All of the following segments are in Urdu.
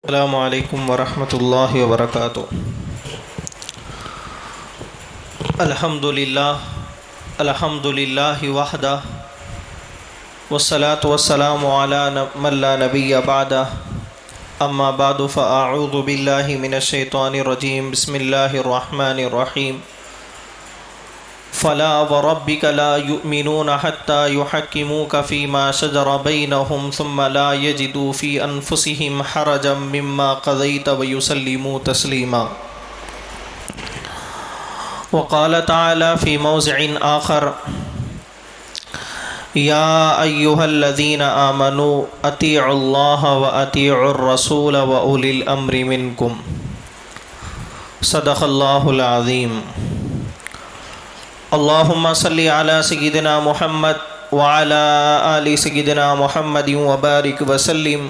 السلام علیکم ورحمۃ اللہ وبرکاتہ۔ الحمد للہ وحدہ والصلاة والسلام علی من لا نبی بعدہ، اما بعد فاعوذ باللہ من الشیطان الرجیم، بسم اللہ الرحمن الرحیم۔ فلا وربک لا یؤمنون حتی یحکموک فیما شجر بینہم ثم لا یجدوا فی انفسہم حرجا مما قضیت ویسلموا تسلیما۔ وقال تعالی فی موضع آخر: یا ایہا الذین آمنوا اطیعوا اللہ واطیعوا الرسول واولی الامر منکم۔ صدق اللہ العظیم۔ اللہم صلی علی سیدنا محمد وعلی آل سیدنا محمد وبارک وسلم۔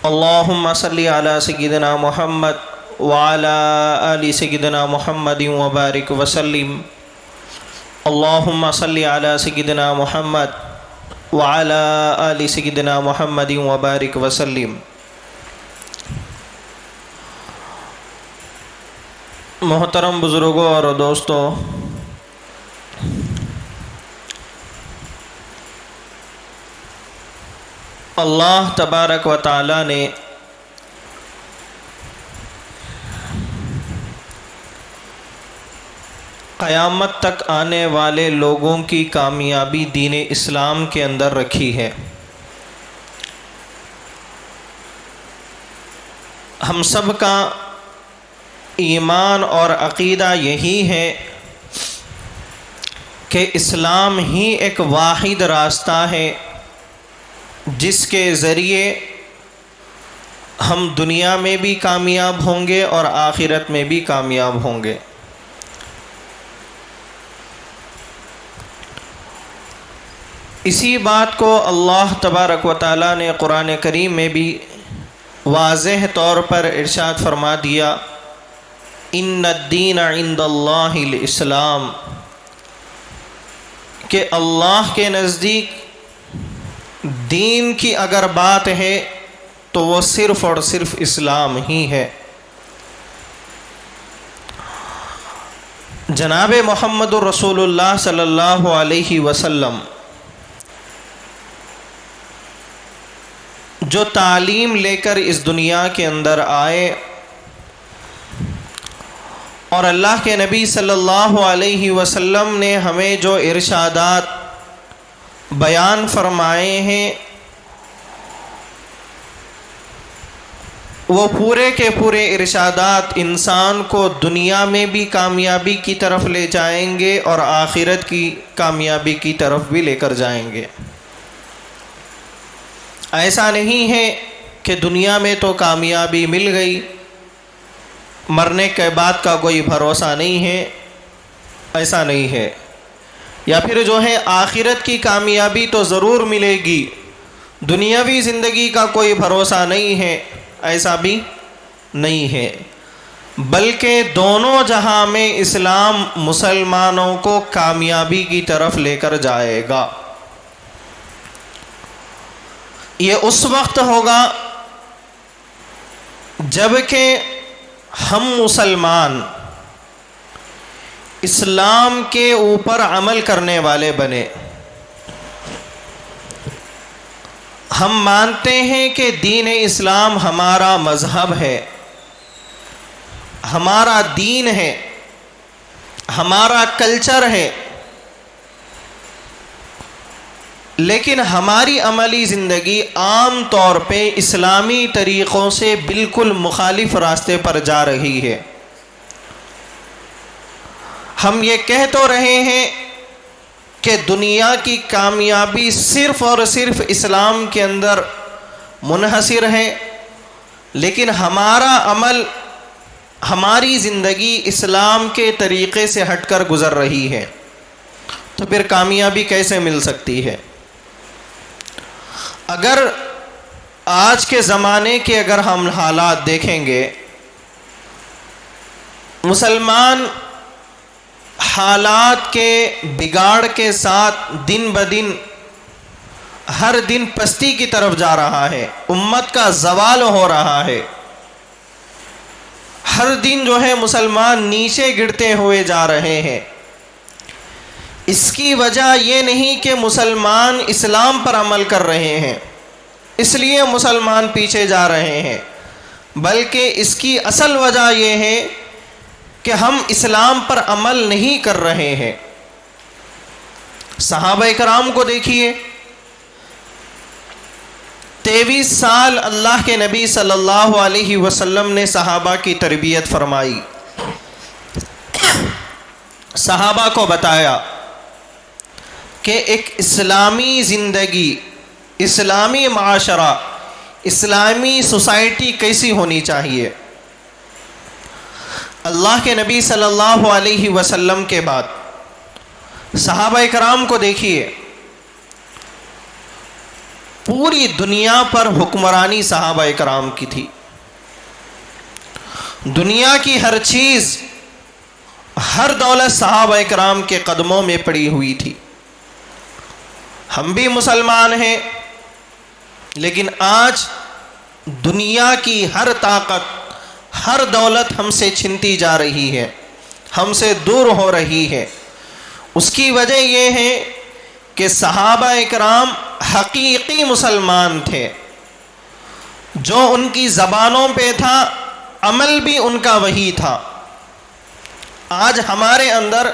اللہم صلی علی سیدنا محمد وعلی آل سیدنا محمد وبارک وسلم۔ اللہم صلی علی سیدنا محمد وعلی آل سیدنا محمد وبارک وسلم۔ محترم بزرگوں اور دوستوں، اللہ تبارک و تعالی نے قیامت تک آنے والے لوگوں کی کامیابی دین اسلام کے اندر رکھی ہے۔ ہم سب کا ایمان اور عقیدہ یہی ہے کہ اسلام ہی ایک واحد راستہ ہے جس کے ذریعے ہم دنیا میں بھی کامیاب ہوں گے اور آخرت میں بھی کامیاب ہوں گے۔ اسی بات کو اللہ تبارک و تعالی نے قرآن کریم میں بھی واضح طور پر ارشاد فرما دیا: ان الدین عند اللہ الاسلام، کہ اللہ کے نزدیک دین کی اگر بات ہے تو وہ صرف اور صرف اسلام ہی ہے۔ جناب محمد رسول اللہ صلی اللہ علیہ وسلم جو تعلیم لے کر اس دنیا کے اندر آئے اور اللہ کے نبی صلی اللہ علیہ وسلم نے ہمیں جو ارشادات بیان فرمائے ہیں وہ پورے کے پورے ارشادات انسان کو دنیا میں بھی کامیابی کی طرف لے جائیں گے اور آخرت کی کامیابی کی طرف بھی لے کر جائیں گے۔ ایسا نہیں ہے کہ دنیا میں تو کامیابی مل گئی، مرنے کے بعد کا کوئی بھروسہ نہیں ہے، ایسا نہیں ہے۔ یا پھر جو ہے آخرت کی کامیابی تو ضرور ملے گی، دنیاوی زندگی کا کوئی بھروسہ نہیں ہے، ایسا بھی نہیں ہے، بلکہ دونوں جہاں میں اسلام مسلمانوں کو کامیابی کی طرف لے کر جائے گا۔ یہ اس وقت ہوگا جب کہ ہم مسلمان اسلام کے اوپر عمل کرنے والے بنے۔ ہم مانتے ہیں کہ دین اسلام ہمارا مذہب ہے، ہمارا دین ہے، ہمارا کلچر ہے، لیکن ہماری عملی زندگی عام طور پہ اسلامی طریقوں سے بالکل مخالف راستے پر جا رہی ہے۔ ہم یہ کہہ تو رہے ہیں کہ دنیا کی کامیابی صرف اور صرف اسلام کے اندر منحصر ہے، لیکن ہمارا عمل، ہماری زندگی اسلام کے طریقے سے ہٹ کر گزر رہی ہے، تو پھر کامیابی کیسے مل سکتی ہے؟ اگر آج کے زمانے کے اگر ہم حالات دیکھیں گے، مسلمان حالات کے بگاڑ کے ساتھ دن بدن ہر دن پستی کی طرف جا رہا ہے، امت کا زوال ہو رہا ہے، ہر دن جو ہے مسلمان نیچے گرتے ہوئے جا رہے ہیں۔ اس کی وجہ یہ نہیں کہ مسلمان اسلام پر عمل کر رہے ہیں اس لیے مسلمان پیچھے جا رہے ہیں، بلکہ اس کی اصل وجہ یہ ہے کہ ہم اسلام پر عمل نہیں کر رہے ہیں۔ صحابہ کرام کو دیکھیے، 23 سال اللہ کے نبی صلی اللہ علیہ وسلم نے صحابہ کی تربیت فرمائی، صحابہ کو بتایا کہ ایک اسلامی زندگی، اسلامی معاشرہ، اسلامی سوسائٹی کیسی ہونی چاہیے۔ اللہ کے نبی صلی اللہ علیہ وسلم کے بعد صحابہ کرام کو دیکھیے، پوری دنیا پر حکمرانی صحابہ کرام کی تھی، دنیا کی ہر چیز، ہر دولت صحابہ کرام کے قدموں میں پڑی ہوئی تھی۔ ہم بھی مسلمان ہیں، لیکن آج دنیا کی ہر طاقت، ہر دولت ہم سے چھنتی جا رہی ہے، ہم سے دور ہو رہی ہے۔ اس کی وجہ یہ ہے کہ صحابہ اکرام حقیقی مسلمان تھے، جو ان کی زبانوں پہ تھا، عمل بھی ان کا وہی تھا۔ آج ہمارے اندر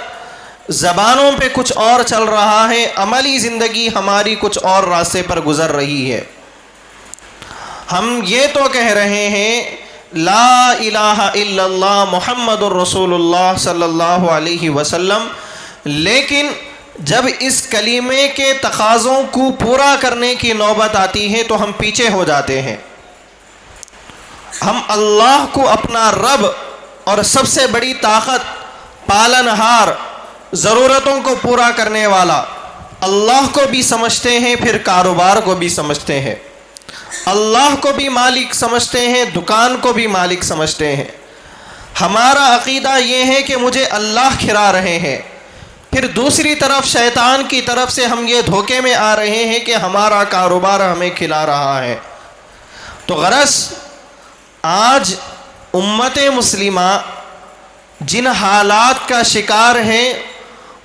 زبانوں پہ کچھ اور چل رہا ہے، عملی زندگی ہماری کچھ اور راستے پر گزر رہی ہے۔ ہم یہ تو کہہ رہے ہیں لا الہ الا اللہ محمد الرسول اللہ صلی اللہ علیہ وسلم، لیکن جب اس کلمے کے تقاضوں کو پورا کرنے کی نوبت آتی ہے تو ہم پیچھے ہو جاتے ہیں۔ ہم اللہ کو اپنا رب اور سب سے بڑی طاقت، پالنہار، ضرورتوں کو پورا کرنے والا اللہ کو بھی سمجھتے ہیں، پھر کاروبار کو بھی سمجھتے ہیں، اللہ کو بھی مالک سمجھتے ہیں، دکان کو بھی مالک سمجھتے ہیں۔ ہمارا عقیدہ یہ ہے کہ مجھے اللہ کھلا رہے ہیں، پھر دوسری طرف شیطان کی طرف سے ہم یہ دھوکے میں آ رہے ہیں کہ ہمارا کاروبار ہمیں کھلا رہا ہے۔ تو غرض آج امت مسلمہ جن حالات کا شکار ہے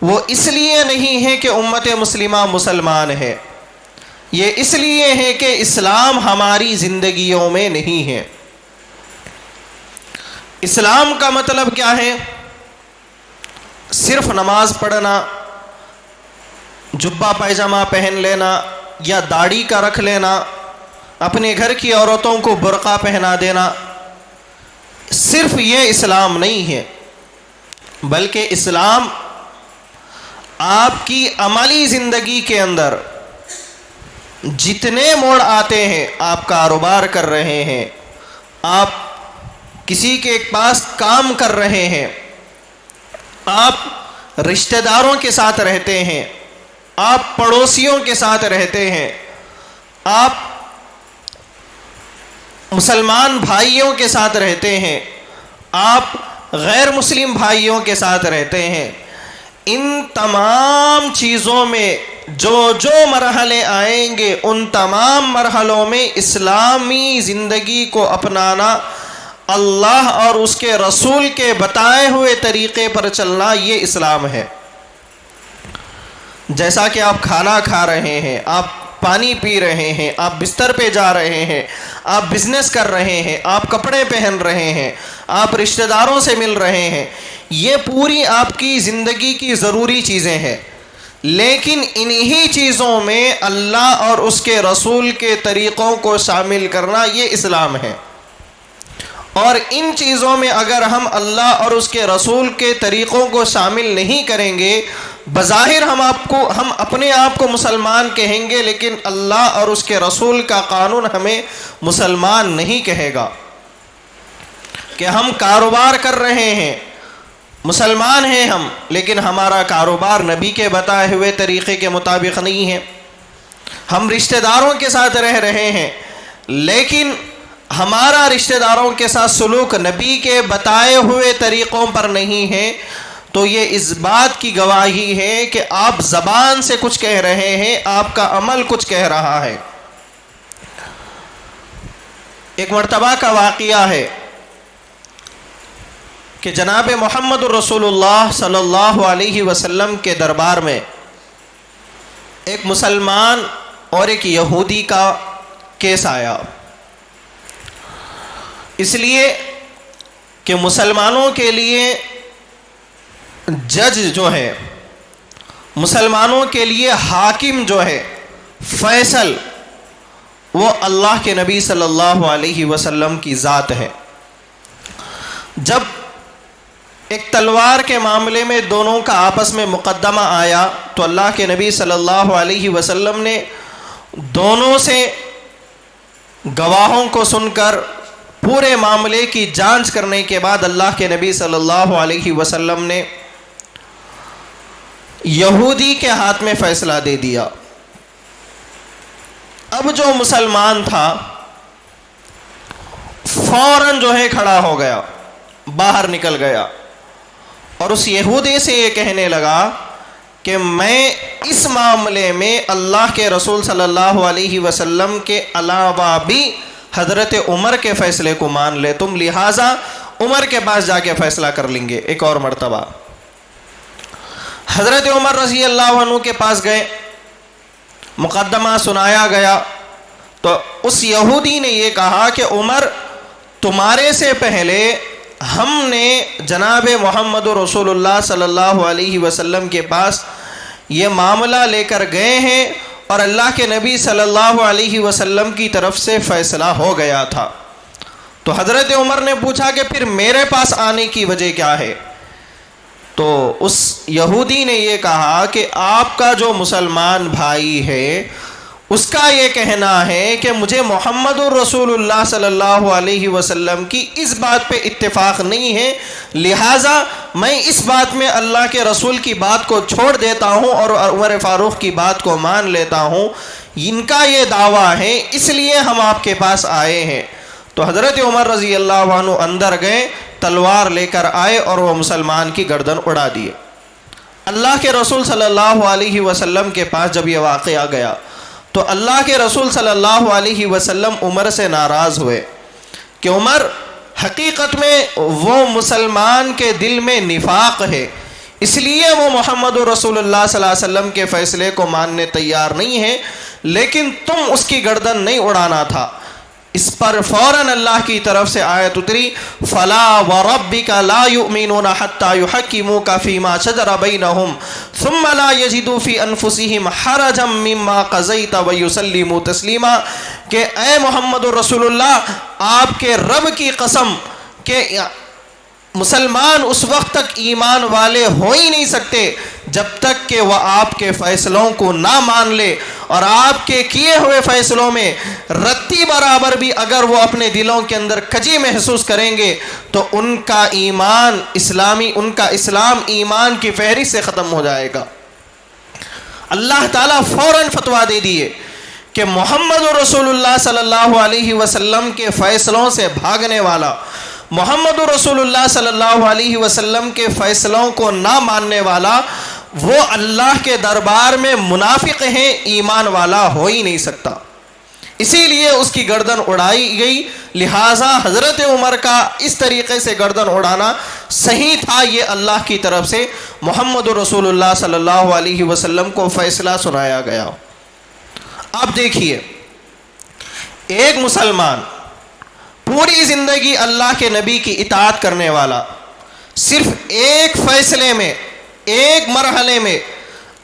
وہ اس لیے نہیں ہے کہ امت مسلمہ مسلمان ہے، یہ اس لیے ہے کہ اسلام ہماری زندگیوں میں نہیں ہے۔ اسلام کا مطلب کیا ہے؟ صرف نماز پڑھنا، جبہ پائجامہ پہن لینا یا داڑھی کا رکھ لینا، اپنے گھر کی عورتوں کو برقع پہنا دینا، صرف یہ اسلام نہیں ہے، بلکہ اسلام آپ کی عملی زندگی کے اندر جتنے موڑ آتے ہیں، آپ کاروبار کر رہے ہیں، آپ کسی کے پاس کام کر رہے ہیں، آپ رشتہ داروں کے ساتھ رہتے ہیں، آپ پڑوسیوں کے ساتھ رہتے ہیں، آپ مسلمان بھائیوں کے ساتھ رہتے ہیں، آپ غیر مسلم بھائیوں کے ساتھ رہتے ہیں۔ ان تمام چیزوں میں جو جو مرحلے آئیں گے، ان تمام مرحلوں میں اسلامی زندگی کو اپنانا، اللہ اور اس کے رسول کے بتائے ہوئے طریقے پر چلنا، یہ اسلام ہے۔ جیسا کہ آپ کھانا کھا رہے ہیں، آپ پانی پی رہے ہیں، آپ بستر پہ جا رہے ہیں، آپ بزنس کر رہے ہیں، آپ کپڑے پہن رہے ہیں، آپ رشتہ داروں سے مل رہے ہیں، یہ پوری آپ کی زندگی کی ضروری چیزیں ہیں، لیکن انہی چیزوں میں اللہ اور اس کے رسول کے طریقوں کو شامل کرنا، یہ اسلام ہے۔ اور ان چیزوں میں اگر ہم اللہ اور اس کے رسول کے طریقوں کو شامل نہیں کریں گے، بظاہر ہم اپنے آپ کو مسلمان کہیں گے، لیکن اللہ اور اس کے رسول کا قانون ہمیں مسلمان نہیں کہے گا۔ کہ ہم کاروبار کر رہے ہیں، مسلمان ہیں ہم، لیکن ہمارا کاروبار نبی کے بتائے ہوئے طریقے کے مطابق نہیں ہے۔ ہم رشتہ داروں کے ساتھ رہ رہے ہیں، لیکن ہمارا رشتہ داروں کے ساتھ سلوک نبی کے بتائے ہوئے طریقوں پر نہیں ہے، تو یہ اس بات کی گواہی ہے کہ آپ زبان سے کچھ کہہ رہے ہیں، آپ کا عمل کچھ کہہ رہا ہے۔ ایک مرتبہ کا واقعہ ہے کہ جناب محمد رسول اللہ صلی اللہ علیہ وسلم کے دربار میں ایک مسلمان اور ایک یہودی کا کیس آیا، اس لیے کہ مسلمانوں کے لیے جج جو ہے، مسلمانوں کے لیے حاکم جو ہے، فیصل، وہ اللہ کے نبی صلی اللہ علیہ وسلم کی ذات ہے۔ جب ایک تلوار کے معاملے میں دونوں کا آپس میں مقدمہ آیا تو اللہ کے نبی صلی اللہ علیہ وسلم نے دونوں سے گواہوں کو سن کر پورے معاملے کی جانچ کرنے کے بعد اللہ کے نبی صلی اللہ علیہ وسلم نے یہودی کے ہاتھ میں فیصلہ دے دیا۔ اب جو مسلمان تھا فوراً جو ہے کھڑا ہو گیا، باہر نکل گیا اور اس یہودی سے یہ کہنے لگا کہ میں اس معاملے میں اللہ کے رسول صلی اللہ علیہ وسلم کے علاوہ بھی حضرت عمر کے فیصلے کو مان لے تم، لہٰذا عمر کے پاس جا کے فیصلہ کر لیں گے۔ ایک اور مرتبہ حضرت عمر رضی اللہ عنہ کے پاس گئے، مقدمہ سنایا گیا تو اس یہودی نے یہ کہا کہ عمر، تمہارے سے پہلے ہم نے جناب محمد رسول اللہ صلی اللہ علیہ وسلم کے پاس یہ معاملہ لے کر گئے ہیں اور اللہ کے نبی صلی اللہ علیہ وسلم کی طرف سے فیصلہ ہو گیا تھا۔ تو حضرت عمر نے پوچھا کہ پھر میرے پاس آنے کی وجہ کیا ہے؟ تو اس یہودی نے یہ کہا کہ آپ کا جو مسلمان بھائی ہے اس کا یہ کہنا ہے کہ مجھے محمد رسول اللہ صلی اللہ علیہ وسلم کی اس بات پہ اتفاق نہیں ہے، لہٰذا میں اس بات میں اللہ کے رسول کی بات کو چھوڑ دیتا ہوں اور عمر فاروق کی بات کو مان لیتا ہوں، ان کا یہ دعویٰ ہے، اس لیے ہم آپ کے پاس آئے ہیں۔ تو حضرت عمر رضی اللہ عنہ اندر گئے، تلوار لے کر آئے اور وہ مسلمان کی گردن اڑا دیے۔ اللہ کے رسول صلی اللہ علیہ وسلم کے پاس جب یہ واقعہ گیا تو اللہ کے رسول صلی اللہ علیہ وسلم عمر سے ناراض ہوئے کہ عمر، حقیقت میں وہ مسلمان کے دل میں نفاق ہے، اس لیے وہ محمد رسول اللہ صلی اللہ علیہ وسلم کے فیصلے کو ماننے تیار نہیں ہے، لیکن تم اس کی گردن نہیں اڑانا تھا۔ اس پر فوراً اللہ کی طرف سے آیت اتری، فَلَا وَرَبِّكَ لَا يُؤْمِنُونَ حَتَّى يُحَكِّمُوكَ فِي مَا شَجَرَ بَيْنَهُمْ ثُمَّ لَا يَجِدُوا فِي أَنفُسِهِمْ حَرَجًا مِّمَّا قَضَيْتَ وَيُسَلِّمُوا تَسْلِيمًا، کہ اے محمد رسول اللہ، آپ کے رب کی قسم کہ مسلمان اس وقت تک ایمان والے ہو ہی نہیں سکتے جب تک کہ وہ آپ کے فیصلوں کو نہ مان لے، اور آپ کے کیے ہوئے فیصلوں میں رتی برابر بھی اگر وہ اپنے دلوں کے اندر کجی محسوس کریں گے تو ان کا ایمان ان کا اسلام ایمان کی فہرست سے ختم ہو جائے گا۔ اللہ تعالیٰ فوراً فتویٰ دے دیے کہ محمد رسول اللہ صلی اللہ علیہ وسلم کے فیصلوں سے بھاگنے والا، محمد رسول اللہ صلی اللہ علیہ وسلم کے فیصلوں کو نہ ماننے والا، وہ اللہ کے دربار میں منافق ہیں، ایمان والا ہو ہی نہیں سکتا۔ اسی لیے اس کی گردن اڑائی گئی، لہٰذا حضرت عمر کا اس طریقے سے گردن اڑانا صحیح تھا۔ یہ اللہ کی طرف سے محمد رسول اللہ صلی اللہ علیہ وسلم کو فیصلہ سنایا گیا۔ اب دیکھیے، ایک مسلمان پوری زندگی اللہ کے نبی کی اطاعت کرنے والا، صرف ایک فیصلے میں، ایک مرحلے میں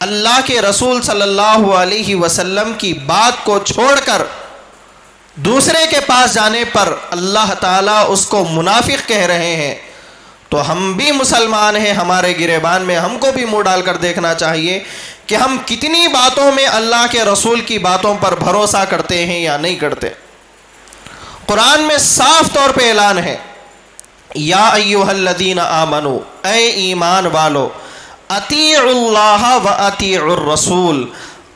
اللہ کے رسول صلی اللہ علیہ وسلم کی بات کو چھوڑ کر دوسرے کے پاس جانے پر اللہ تعالیٰ اس کو منافق کہہ رہے ہیں، تو ہم بھی مسلمان ہیں، ہمارے گریبان میں ہم کو بھی منہ ڈال کر دیکھنا چاہیے کہ ہم کتنی باتوں میں اللہ کے رسول کی باتوں پر بھروسہ کرتے ہیں یا نہیں کرتے۔ قرآن میں صاف طور پہ اعلان ہے، یا ایھا الذین آمنو، اے ایمان والو، اطیعوا اللہ و اطیعوا الرسول،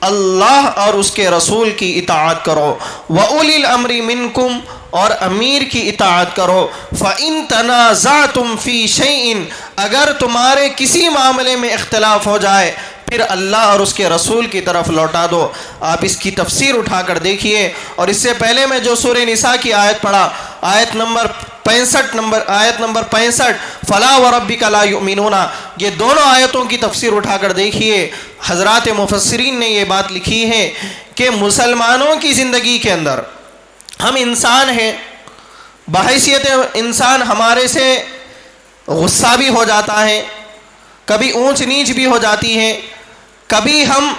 اللہ اور اس کے رسول کی اطاعت کرو، وَأُولِي الْأَمْرِ مِنْكُمْ، اور امیر کی اطاعت کرو. فَإِن تَنَازَعْتُمْ فِي شَيْءٍ اگر تمہارے کسی معاملے میں اختلاف ہو جائے پھر اللہ اور اس کے رسول کی طرف لوٹا دو. آپ اس کی تفسیر اٹھا کر دیکھیے. اور اس سے پہلے میں جو سورہ نساء کی آیت پڑھا, آیت نمبر 65 فَلَا وَرَبِّكَ لَا يُؤْمِنُونَ, یہ دونوں آیتوں کی تفسیر اٹھا کر دیکھیے. حضرات مفسرین نے یہ بات لکھی ہے کہ مسلمانوں کی زندگی کے اندر ہم انسان ہیں, بحیثیت انسان ہمارے سے غصہ بھی ہو جاتا ہے, کبھی اونچ نیچ بھی ہو جاتی ہے, کبھی ہم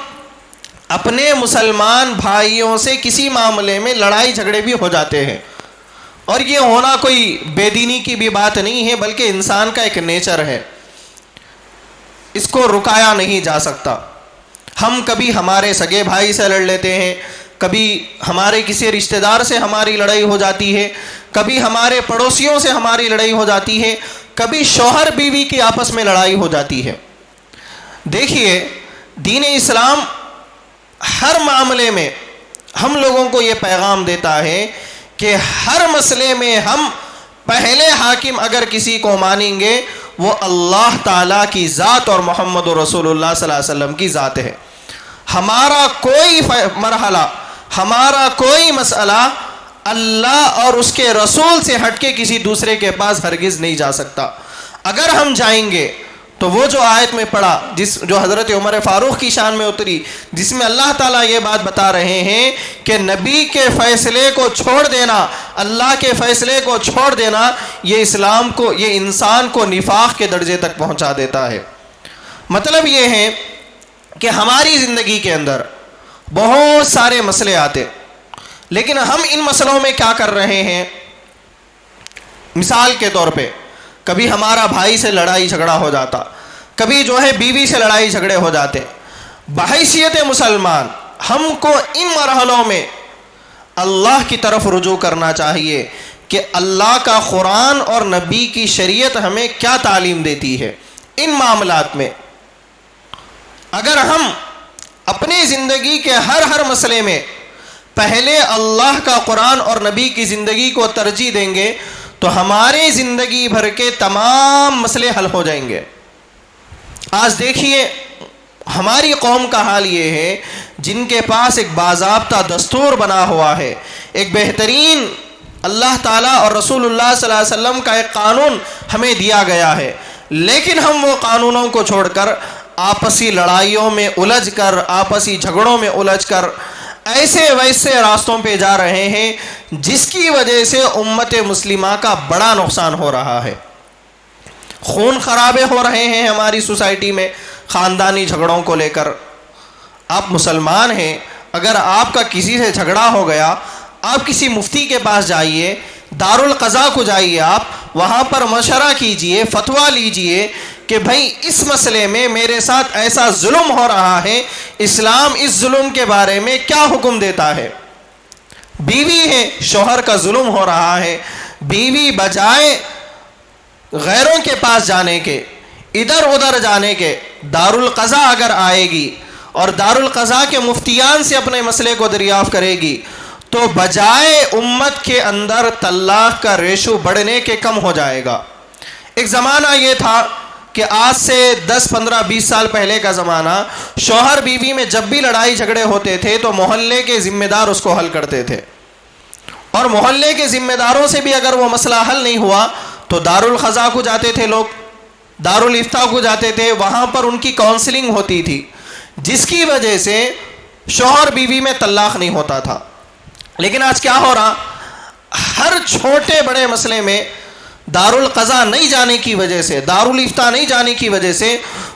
اپنے مسلمان بھائیوں سے کسی معاملے میں لڑائی جھگڑے بھی ہو جاتے ہیں. اور یہ ہونا کوئی بے دینی کی بھی بات نہیں ہے بلکہ انسان کا ایک نیچر ہے, اس کو رکایا نہیں جا سکتا. ہم کبھی ہمارے سگے بھائی سے لڑ لیتے ہیں, کبھی ہمارے کسی رشتہ دار سے ہماری لڑائی ہو جاتی ہے, کبھی ہمارے پڑوسیوں سے ہماری لڑائی ہو جاتی ہے, کبھی شوہر بیوی کی آپس میں لڑائی ہو جاتی ہے. دیکھیے دین اسلام ہر معاملے میں ہم لوگوں کو یہ پیغام دیتا ہے کہ ہر مسئلے میں ہم پہلے حاکم اگر کسی کو مانیں گے وہ اللہ تعالیٰ کی ذات اور محمد رسول اللہ صلی اللہ علیہ وسلم کی ذات ہے. ہمارا کوئی مرحلہ, ہمارا کوئی مسئلہ اللہ اور اس کے رسول سے ہٹ کے کسی دوسرے کے پاس ہرگز نہیں جا سکتا. اگر ہم جائیں گے تو وہ جو آیت میں پڑھا جو حضرت عمر فاروق کی شان میں اتری, جس میں اللہ تعالیٰ یہ بات بتا رہے ہیں کہ نبی کے فیصلے کو چھوڑ دینا, اللہ کے فیصلے کو چھوڑ دینا, یہ اسلام کو, یہ انسان کو نفاق کے درجے تک پہنچا دیتا ہے. مطلب یہ ہے کہ ہماری زندگی کے اندر بہت سارے مسئلے آتے, لیکن ہم ان مسئلوں میں کیا کر رہے ہیں. مثال کے طور پہ کبھی ہمارا بھائی سے لڑائی جھگڑا ہو جاتا, کبھی جو ہے بیوی سے لڑائی جھگڑے ہو جاتے. بحیثیت مسلمان ہم کو ان مرحلوں میں اللہ کی طرف رجوع کرنا چاہیے کہ اللہ کا قرآن اور نبی کی شریعت ہمیں کیا تعلیم دیتی ہے ان معاملات میں. اگر ہم اپنی زندگی کے ہر مسئلے میں پہلے اللہ کا قرآن اور نبی کی زندگی کو ترجیح دیں گے تو ہماری زندگی بھر کے تمام مسئلے حل ہو جائیں گے. آج دیکھیے ہماری قوم کا حال یہ ہے جن کے پاس ایک باضابطہ دستور بنا ہوا ہے, ایک بہترین اللہ تعالیٰ اور رسول اللہ صلی اللہ علیہ وسلم کا ایک قانون ہمیں دیا گیا ہے, لیکن ہم وہ قانونوں کو چھوڑ کر آپسی لڑائیوں میں الجھ کر, آپسی جھگڑوں میں الجھ کر ایسے ویسے راستوں پہ جا رہے ہیں جس کی وجہ سے امت مسلمہ کا بڑا نقصان ہو رہا ہے. خون خرابے ہو رہے ہیں ہماری سوسائٹی میں خاندانی جھگڑوں کو لے کر. آپ مسلمان ہیں, اگر آپ کا کسی سے جھگڑا ہو گیا آپ کسی مفتی کے پاس جائیے, دارالقضاء کو جائیے, آپ وہاں پر مشورہ کیجئے, فتویٰ لیجئے کہ بھائی اس مسئلے میں میرے ساتھ ایسا ظلم ہو رہا ہے, اسلام اس ظلم کے بارے میں کیا حکم دیتا ہے. بیوی ہے, شوہر کا ظلم ہو رہا ہے, بیوی بجائے غیروں کے پاس جانے کے, ادھر ادھر جانے کے, دارالقضاء اگر آئے گی اور دارالقضاء کے مفتیان سے اپنے مسئلے کو دریافت کرے گی تو بجائے امت کے اندر طلاق کا ریشو بڑھنے کے کم ہو جائے گا. ایک زمانہ یہ تھا کہ آج سے 10, 15, 20 سال پہلے کا زمانہ, شوہر بیوی میں جب بھی لڑائی جھگڑے ہوتے تھے تو محلے کے ذمہ دار اس کو حل کرتے تھے, اور محلے کے ذمہ داروں سے بھی اگر وہ مسئلہ حل نہیں ہوا تو دارالقضاء کو جاتے تھے لوگ, دارالافتاء کو جاتے تھے, وہاں پر ان کی کاؤنسلنگ ہوتی تھی جس کی وجہ سے شوہر بیوی میں طلاق نہیں ہوتا تھا. لیکن آج کیا ہو رہا, ہر چھوٹے بڑے مسئلے میں دارالقضاء نہیں جانے کی وجہ سے, دارالافتاء نہیں جانے کی وجہ سے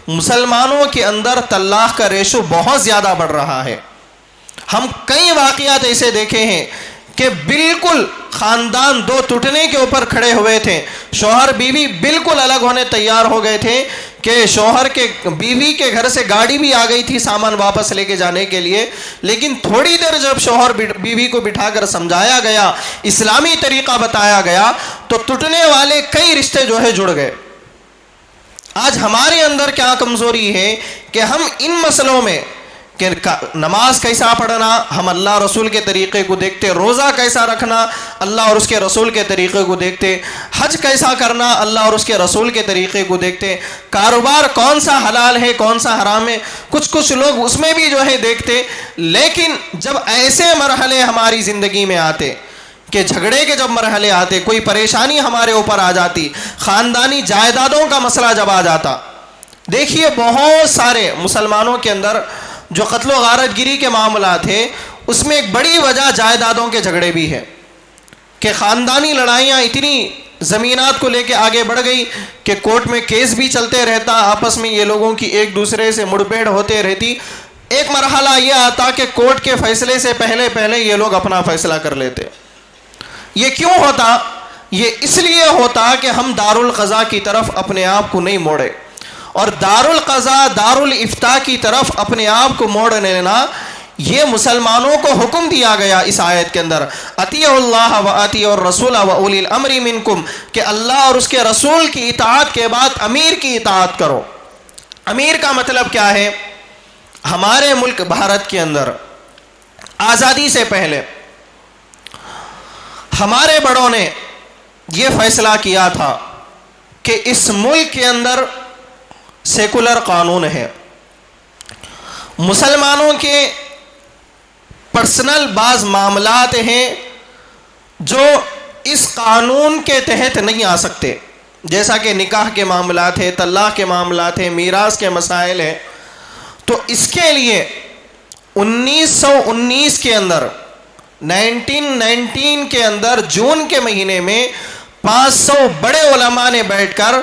مسلمانوں کے اندر طلاق کا ریشو بہت زیادہ بڑھ رہا ہے. ہم کئی واقعات ایسے دیکھے ہیں کہ بالکل خاندان دو ٹوٹنے کے اوپر کھڑے ہوئے تھے, شوہر بیوی بالکل الگ ہونے تیار ہو گئے تھے کہ شوہر کے بیوی کے گھر سے گاڑی بھی آ گئی تھی سامان واپس لے کے جانے کے لیے, لیکن تھوڑی دیر جب شوہر بیوی کو بٹھا کر سمجھایا گیا, اسلامی طریقہ بتایا گیا تو ٹوٹنے والے کئی رشتے جو ہے جڑ گئے. آج ہمارے اندر کیا کمزوری ہے کہ ہم ان مسئلوں میں کہ نماز کیسا پڑھنا ہم اللہ رسول کے طریقے کو دیکھتے، روزہ کیسا رکھنا اللہ اور اس کے رسول کے طریقے کو دیکھتے، حج کیسا کرنا اللہ اور اس کے رسول کے طریقے کو دیکھتے، کاروبار کون سا حلال ہے کون سا حرام ہے کچھ لوگ اس میں بھی جو ہے دیکھتے. لیکن جب ایسے مرحلے ہماری زندگی میں آتے کہ جھگڑے کے جب مرحلے آتے، کوئی پریشانی ہمارے اوپر آ جاتی، خاندانی جائیدادوں کا مسئلہ جب آ جاتا، دیکھیے بہت سارے مسلمانوں کے اندر جو قتل و غارت گری کے معاملات ہیں اس میں ایک بڑی وجہ جائیدادوں کے جھگڑے بھی ہے کہ خاندانی لڑائیاں اتنی زمینات کو لے کے آگے بڑھ گئی کہ کورٹ میں کیس بھی چلتے رہتا، آپس میں یہ لوگوں کی ایک دوسرے سے مڑبھیڑ ہوتے رہتی. ایک مرحلہ یہ آتا کہ کورٹ کے فیصلے سے پہلے یہ لوگ اپنا فیصلہ کر لیتے. یہ کیوں ہوتا؟ یہ اس لیے ہوتا کہ ہم دارالقضاء کی طرف اپنے آپ کو نہیں موڑے، اور دارالقضاء دارالافتاء کی طرف اپنے آپ کو موڑ لینا یہ مسلمانوں کو حکم دیا گیا اس آیت کے اندر، اطیعوا اللہ و اطیعوا الرسول و اولی الامر منکم، کہ اللہ اور اس کے رسول کی اطاعت کے بعد امیر کی اطاعت کرو. امیر کا مطلب کیا ہے؟ ہمارے ملک بھارت کے اندر آزادی سے پہلے ہمارے بڑوں نے یہ فیصلہ کیا تھا کہ اس ملک کے اندر سیکولر قانون ہے، مسلمانوں کے پرسنل بعض معاملات ہیں جو اس قانون کے تحت نہیں آ سکتے، جیسا کہ نکاح کے معاملات ہیں، طلاق کے معاملات ہیں، میراث کے مسائل ہیں. تو اس کے لیے 1919 کے اندر 1919 کے اندر جون کے مہینے میں 500 بڑے علماء نے بیٹھ کر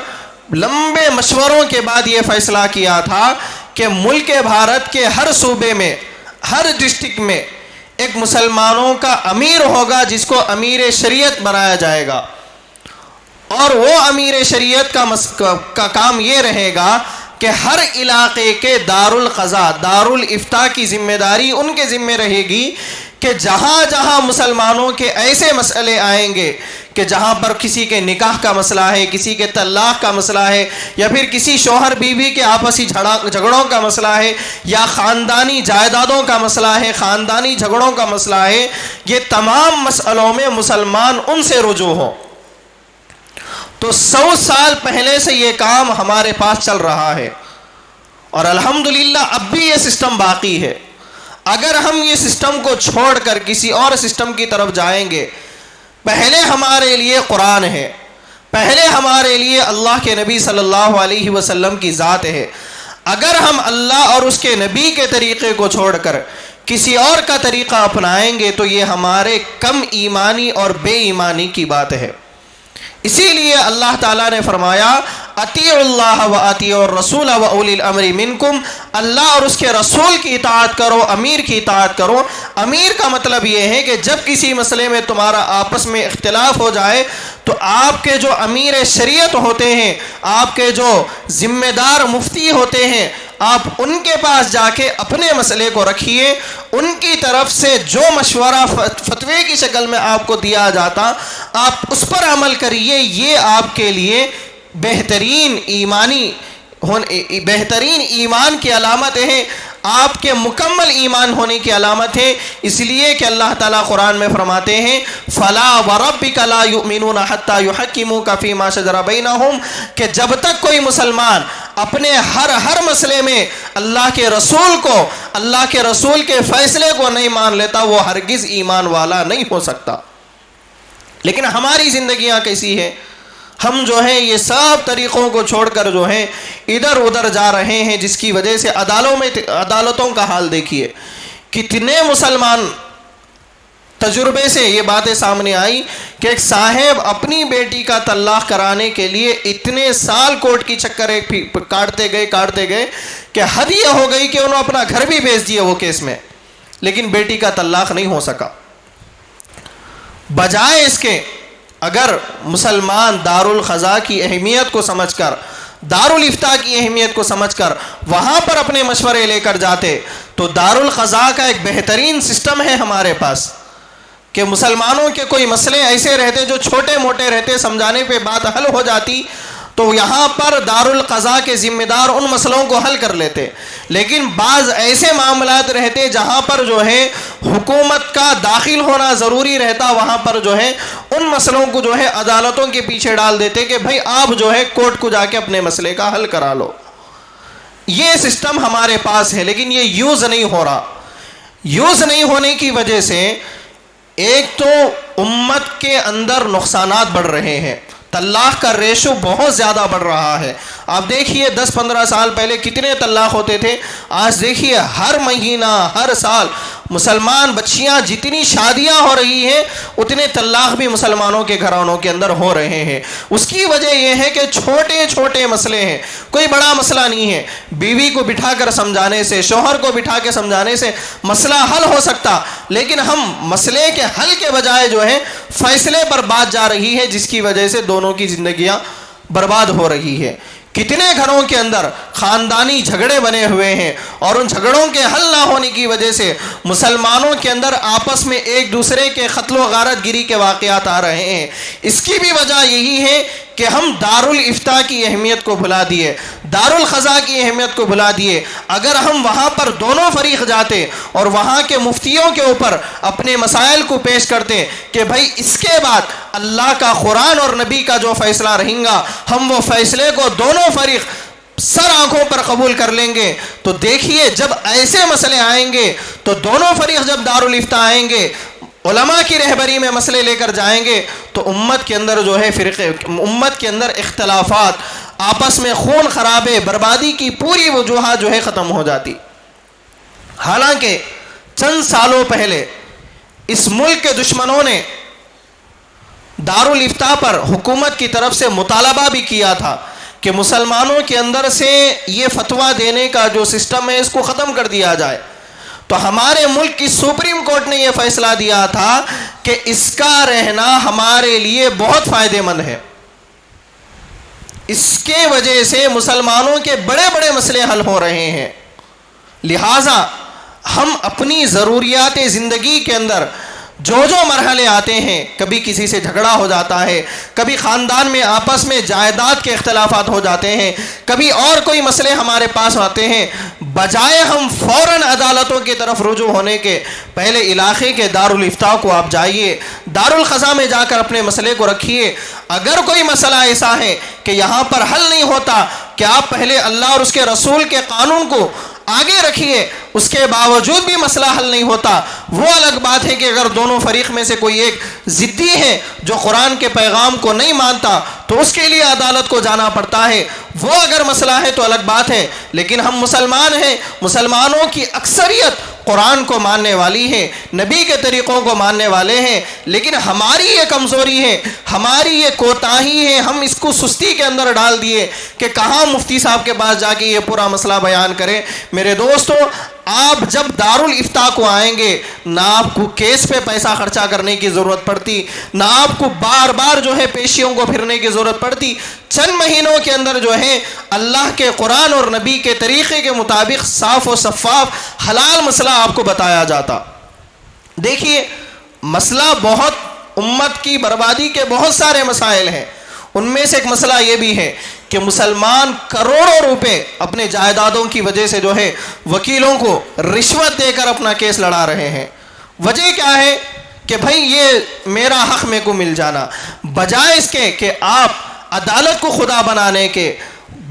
لمبے مشوروں کے بعد یہ فیصلہ کیا تھا کہ ملک بھارت کے ہر صوبے میں ہر ڈسٹرکٹ میں ایک مسلمانوں کا امیر ہوگا جس کو امیر شریعت بنایا جائے گا، اور وہ امیر شریعت کا کام یہ رہے گا کہ ہر علاقے کے دارالقضاء دارالافتاء کی ذمہ داری ان کے ذمہ رہے گی کہ جہاں جہاں مسلمانوں کے ایسے مسئلے آئیں گے کہ جہاں پر کسی کے نکاح کا مسئلہ ہے، کسی کے طلاق کا مسئلہ ہے، یا پھر کسی شوہر بیوی کے آپسی جھگڑوں کا مسئلہ ہے، یا خاندانی جائیدادوں کا مسئلہ ہے، خاندانی جھگڑوں کا مسئلہ ہے، یہ تمام مسئلوں میں مسلمان ان سے رجوع ہو. تو 100 سال پہلے سے یہ کام ہمارے پاس چل رہا ہے، اور الحمدللہ اب بھی یہ سسٹم باقی ہے. اگر ہم یہ سسٹم کو چھوڑ کر کسی اور سسٹم کی طرف جائیں گے، پہلے ہمارے لیے قرآن ہے، پہلے ہمارے لیے اللہ کے نبی صلی اللہ علیہ وسلم کی ذات ہے. اگر ہم اللہ اور اس کے نبی کے طریقے کو چھوڑ کر کسی اور کا طریقہ اپنائیں گے تو یہ ہمارے کم ایمانی اور بے ایمانی کی بات ہے. اسی لیے اللہ تعالیٰ نے فرمایا اطیعوا اللہ و اطیعوا الرسول و اولی الامر منکم، اللہ اور اس کے رسول کی اطاعت کرو، امیر کی اطاعت کرو. امیر کا مطلب یہ ہے کہ جب کسی مسئلے میں تمہارا آپس میں اختلاف ہو جائے تو آپ کے جو امیر شریعت ہوتے ہیں، آپ کے جو ذمہ دار مفتی ہوتے ہیں، آپ ان کے پاس جا کے اپنے مسئلے کو رکھیے، ان کی طرف سے جو مشورہ فتوے کی شکل میں آپ کو دیا جاتا آپ اس پر عمل کریے. یہ آپ کے لیے بہترین ایمان کی علامت ہے، آپ کے مکمل ایمان ہونے کی علامت ہے. اس لیے کہ اللہ تعالیٰ قرآن میں فرماتے ہیں فَلَا وَرَبِّكَ لَا يُؤْمِنُونَ حَتَّى يُحَكِّمُوكَ فِي مَا شَجَرَ بَيْنَهُمْ، کہ جب تک کوئی مسلمان اپنے ہر مسئلے میں اللہ کے رسول کے فیصلے کو نہیں مان لیتا وہ ہرگز ایمان والا نہیں ہو سکتا. لیکن ہماری زندگیاں کیسی ہیں؟ ہم جو ہیں یہ سب طریقوں کو چھوڑ کر جو ہیں ادھر ادھر جا رہے ہیں، جس کی وجہ سے عدالتوں کا حال دیکھیے. کتنے مسلمان تجربے سے یہ باتیں سامنے آئی کہ ایک صاحب اپنی بیٹی کا طلاق کرانے کے لیے اتنے سال کورٹ کی چکر کاٹتے گئے کہ حد یہ ہو گئی کہ انہوں اپنا گھر بھی بیچ دیا وہ کیس میں، لیکن بیٹی کا طلاق نہیں ہو سکا. بجائے اس کے اگر مسلمان دارالقضاء کی اہمیت کو سمجھ کر، دارالافتاء کی اہمیت کو سمجھ کر وہاں پر اپنے مشورے لے کر جاتے تو دارالقضاء کا ایک بہترین سسٹم ہے ہمارے پاس کہ مسلمانوں کے کوئی مسئلے ایسے رہتے جو چھوٹے موٹے رہتے، سمجھانے پہ بات حل ہو جاتی، تو یہاں پر دارالقضاء کے ذمہ دار ان مسئلوں کو حل کر لیتے. لیکن بعض ایسے معاملات رہتے جہاں پر جو ہے حکومت کا داخل ہونا ضروری رہتا، وہاں پر جو ہے ان مسئلوں کو جو ہے عدالتوں کے پیچھے ڈال دیتے کہ بھائی آپ جو ہے کورٹ کو جا کے اپنے مسئلے کا حل کرا لو۔ یہ سسٹم ہمارے پاس ہے، لیکن یہ یوز نہیں ہو رہا۔ یوز نہیں ہونے کی وجہ سے ایک تو امت کے اندر نقصانات بڑھ رہے ہیں، طلاق کا ریشو بہت زیادہ بڑھ رہا ہے۔ آپ دیکھیے 10-15 سال پہلے کتنے طلاق ہوتے تھے، آج دیکھیے ہر مہینہ ہر سال مسلمان بچیاں جتنی شادیاں ہو رہی ہیں اتنے طلاق بھی مسلمانوں کے گھرانوں کے اندر ہو رہے ہیں۔ اس کی وجہ یہ ہے کہ چھوٹے چھوٹے مسئلے ہیں، کوئی بڑا مسئلہ نہیں ہے، بیوی کو بٹھا کر سمجھانے سے، شوہر کو بٹھا کے سمجھانے سے مسئلہ حل ہو سکتا، لیکن ہم مسئلے کے حل کے بجائے جو ہے فیصلے پر بات جا رہی ہے، جس کی وجہ سے دونوں کی زندگیاں برباد ہو رہی ہے۔ کتنے گھروں کے اندر خاندانی جھگڑے بنے ہوئے ہیں، اور ان جھگڑوں کے حل نہ ہونے کی وجہ سے مسلمانوں کے اندر آپس میں ایک دوسرے کے قتل و غارت گری کے واقعات آ رہے ہیں۔ اس کی بھی وجہ یہی ہے کہ ہم دارالافتاء کی اہمیت کو بھلا دیے، دارالقضاء کی اہمیت کو بھلا دیے۔ اگر ہم وہاں پر دونوں فریق جاتے اور وہاں کے مفتیوں کے اوپر اپنے مسائل کو پیش کرتے کہ بھائی اس کے بعد اللہ کا قرآن اور نبی کا جو فیصلہ رہیں گا، ہم وہ فیصلے کو دونوں فریق سر آنکھوں پر قبول کر لیں گے، تو دیکھیے جب ایسے مسئلے آئیں گے تو دونوں فریق جب دارالافتاء آئیں گے، علماء کی رہبری میں مسئلے لے کر جائیں گے، تو امت کے اندر جو ہے امت کے اندر اختلافات، آپس میں خون خرابے، بربادی کی پوری وجوہات جو ہے ختم ہو جاتی۔ حالانکہ چند سالوں پہلے اس ملک کے دشمنوں نے دارالافتاء پر حکومت کی طرف سے مطالبہ بھی کیا تھا کہ مسلمانوں کے اندر سے یہ فتویٰ دینے کا جو سسٹم ہے اس کو ختم کر دیا جائے۔ تو ہمارے ملک کی سپریم کورٹ نے یہ فیصلہ دیا تھا کہ اس کا رہنا ہمارے لیے بہت فائدہ مند ہے، اس کے وجہ سے مسلمانوں کے بڑے بڑے مسئلے حل ہو رہے ہیں۔ لہٰذا ہم اپنی ضروریات زندگی کے اندر جو مرحلے آتے ہیں، کبھی کسی سے جھگڑا ہو جاتا ہے، کبھی خاندان میں آپس میں جائیداد کے اختلافات ہو جاتے ہیں، کبھی اور کوئی مسئلے ہمارے پاس آتے ہیں، بجائے ہم فوراً عدالتوں کی طرف رجوع ہونے کے پہلے علاقے کے دارالافتاء کو آپ جائیے، دارالقضاء میں جا کر اپنے مسئلے کو رکھیے۔ اگر کوئی مسئلہ ایسا ہے کہ یہاں پر حل نہیں ہوتا، کہ آپ پہلے اللہ اور اس کے رسول کے قانون کو آگے رکھیے، اس کے باوجود بھی مسئلہ حل نہیں ہوتا، وہ الگ بات ہے کہ اگر دونوں فریق میں سے کوئی ایک ضدی ہے جو قرآن کے پیغام کو نہیں مانتا تو اس کے لیے عدالت کو جانا پڑتا ہے، وہ اگر مسئلہ ہے تو الگ بات ہے۔ لیکن ہم مسلمان ہیں، مسلمانوں کی اکثریت قرآن کو ماننے والی ہے، نبی کے طریقوں کو ماننے والے ہیں، لیکن ہماری یہ کمزوری ہے، ہماری یہ کوتاہی ہے، ہم اس کو سستی کے اندر ڈال دیے کہ کہاں مفتی صاحب کے پاس جا کے یہ پورا مسئلہ بیان کریں۔ میرے دوستو، آپ جب دارالافتاء کو آئیں گے، نہ آپ کو کیس پہ پیسہ خرچہ کرنے کی ضرورت پڑتی، نہ آپ کو بار بار جو ہے پیشیوں کو پھرنے کی ضرورت پڑتی، چند مہینوں کے اندر جو ہے اللہ کے قرآن اور نبی کے طریقے کے مطابق صاف و شفاف حلال مسئلہ آپ کو بتایا جاتا۔ دیکھیے، مسئلہ بہت امت کی بربادی کے بہت سارے مسائل ہیں، ان میں سے ایک مسئلہ یہ بھی ہے کہ مسلمان کروڑوں روپے اپنے جائیدادوں کی وجہ سے جو ہے وکیلوں کو رشوت دے کر اپنا کیس لڑا رہے ہیں۔ وجہ کیا ہے کہ بھائی یہ میرا حق میرے کو مل جانا، بجائے اس کے کہ آپ عدالت کو خدا بنانے کے،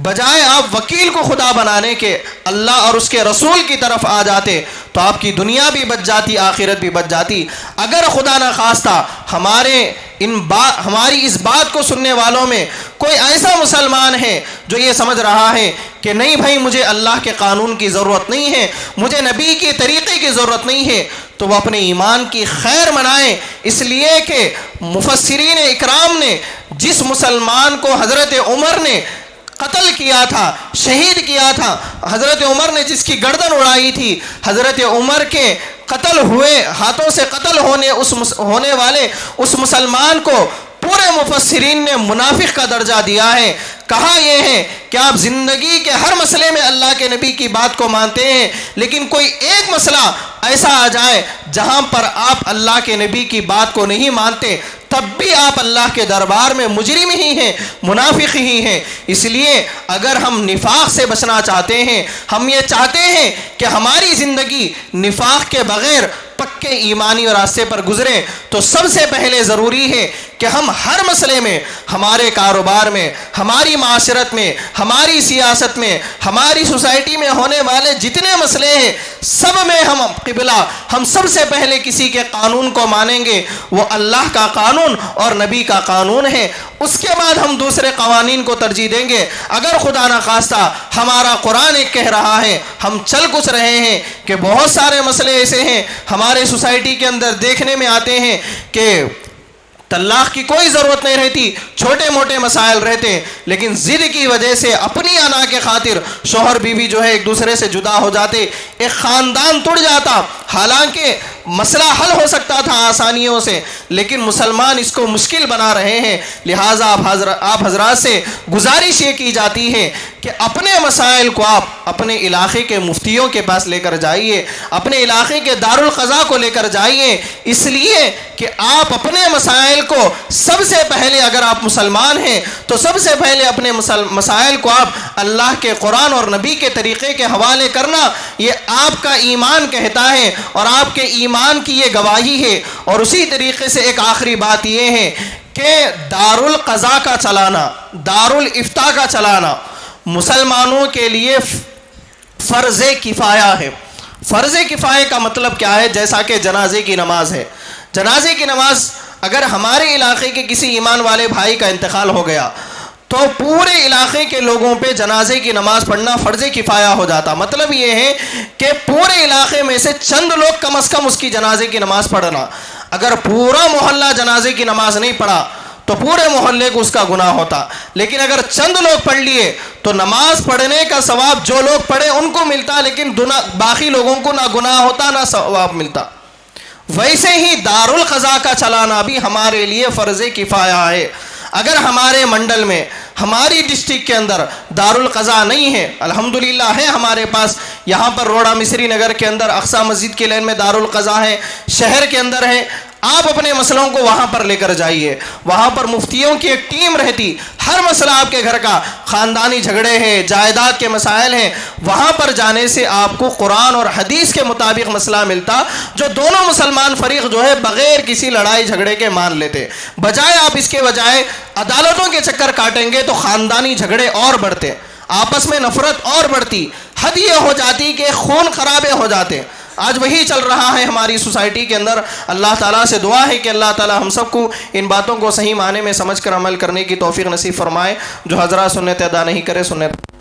بجائے آپ وکیل کو خدا بنانے کے اللہ اور اس کے رسول کی طرف آ جاتے تو آپ کی دنیا بھی بچ جاتی، آخرت بھی بچ جاتی۔ اگر خدا نہ خواستہ ہماری اس بات کو سننے والوں میں کوئی ایسا مسلمان ہے جو یہ سمجھ رہا ہے کہ نہیں بھائی مجھے اللہ کے قانون کی ضرورت نہیں ہے، مجھے نبی کے طریقے کی ضرورت نہیں ہے، تو وہ اپنے ایمان کی خیر منائیں، اس لیے کہ مفسرین اکرام نے جس مسلمان کو حضرت عمر نے قتل کیا تھا، شہید کیا تھا، حضرت عمر نے جس کی گردن اڑائی تھی، حضرت عمر کے قتل ہوئے، ہاتھوں سے قتل ہونے والے اس مسلمان کو پورے مفسرین نے منافق کا درجہ دیا ہے۔ کہا یہ ہے کہ آپ زندگی کے ہر مسئلے میں اللہ کے نبی کی بات کو مانتے ہیں، لیکن کوئی ایک مسئلہ ایسا آ جائے جہاں پر آپ اللہ کے نبی کی بات کو نہیں مانتے، تب بھی آپ اللہ کے دربار میں مجرم ہی ہیں، منافق ہی ہیں۔ اس لیے اگر ہم نفاق سے بچنا چاہتے ہیں، ہم یہ چاہتے ہیں کہ ہماری زندگی نفاق کے بغیر پکے ایمانی راستے پر گزرے، تو سب سے پہلے ضروری ہے کہ ہم ہر مسئلے میں، ہمارے کاروبار میں، ہماری معاشرت میں، ہماری سیاست میں، ہماری سوسائٹی میں ہونے والے جتنے مسئلے ہیں، سب میں ہم سب سے پہلے کسی کے قانون کو مانیں گے، وہ اللہ کا قانون اور نبی کا قانون ہے۔ اس کے بعد ہم دوسرے قوانین کو ترجیح دیں گے۔ اگر خدا نخواستہ ہمارا قرآن ایک کہہ رہا ہے، ہم چل کچھ رہے ہیں کہ بہت سارے مسئلے ایسے ہیں ہمارے سوسائٹی کے اندر دیکھنے میں آتے ہیں کہ طلاق کی کوئی ضرورت نہیں رہتی، چھوٹے موٹے مسائل رہتے ہیں، لیکن ضد کی وجہ سے اپنی انا کے خاطر شوہر بیوی جو ہے ایک دوسرے سے جدا ہو جاتے، ایک خاندان ٹوٹ جاتا۔ حالانکہ مسئلہ حل ہو سکتا تھا آسانیوں سے، لیکن مسلمان اس کو مشکل بنا رہے ہیں۔ لہٰذا آپ حضرات سے گزارش یہ کی جاتی ہے کہ اپنے مسائل کو آپ اپنے علاقے کے مفتیوں کے پاس لے کر جائیے، اپنے علاقے کے دارالقضاء کو لے کر جائیے، اس لیے کہ آپ اپنے مسائل کو سب سے پہلے، اگر آپ مسلمان ہیں تو سب سے پہلے اپنے مسائل کو آپ اللہ کے قرآن اور نبی کے طریقے کے حوالے کرنا، یہ آپ کا ایمان کہتا ہے اور آپ کے ایمان کی یہ گواہی ہے۔ اور اسی طریقے سے ایک آخری بات یہ ہے کہ دارالقضاء کا چلانا، دارالافتاء کا چلانا مسلمانوں کے لیے فرض کفایہ ہے۔ فرض کفایہ کا مطلب کیا ہے؟ جیسا کہ جنازے کی نماز ہے، جنازے کی نماز اگر ہمارے علاقے کے کسی ایمان والے بھائی کا انتقال ہو گیا تو پورے علاقے کے لوگوں پہ جنازے کی نماز پڑھنا فرض کفایہ ہو جاتا۔ مطلب یہ ہے کہ پورے علاقے میں سے چند لوگ کم از کم اس کی جنازے کی نماز پڑھنا۔ اگر پورا محلہ جنازے کی نماز نہیں پڑھا تو پورے محلے کو اس کا گناہ ہوتا، لیکن اگر چند لوگ پڑھ لیے تو نماز پڑھنے کا ثواب جو لوگ پڑھے ان کو ملتا، لیکن باقی لوگوں کو نہ گناہ ہوتا نہ ثواب ملتا۔ ویسے ہی دارالقضاء کا چلانا بھی ہمارے لیے فرض کفایہ ہے۔ اگر ہمارے منڈل میں، ہماری ڈسٹرکٹ کے اندر دارالقضاء نہیں ہے، الحمدللہ ہے ہمارے پاس، یہاں پر روڑا مصری نگر کے اندر اقصی مسجد کے لین میں دارالقضاء ہے، شہر کے اندر ہے، آپ اپنے مسئلوں کو وہاں پر لے کر جائیے۔ وہاں پر مفتیوں کی ایک ٹیم رہتی، ہر مسئلہ آپ کے گھر کا، خاندانی جھگڑے ہیں، جائیداد کے مسائل ہیں، وہاں پر جانے سے آپ کو قرآن اور حدیث کے مطابق مسئلہ ملتا، جو دونوں مسلمان فریق جو ہے بغیر کسی لڑائی جھگڑے کے مان لیتے۔ بجائے آپ اس کے بجائے عدالتوں کے چکر کاٹیں گے تو خاندانی جھگڑے اور بڑھتے، آپس میں نفرت اور بڑھتی، حد یہ ہو جاتی کہ خون خرابے ہو جاتے۔ آج وہی چل رہا ہے ہماری سوسائٹی کے اندر۔ اللہ تعالیٰ سے دعا ہے کہ اللہ تعالیٰ ہم سب کو ان باتوں کو صحیح معنی میں سمجھ کر عمل کرنے کی توفیق نصیب فرمائے۔ جو حضرات سنت ادا نہیں کرے، سنت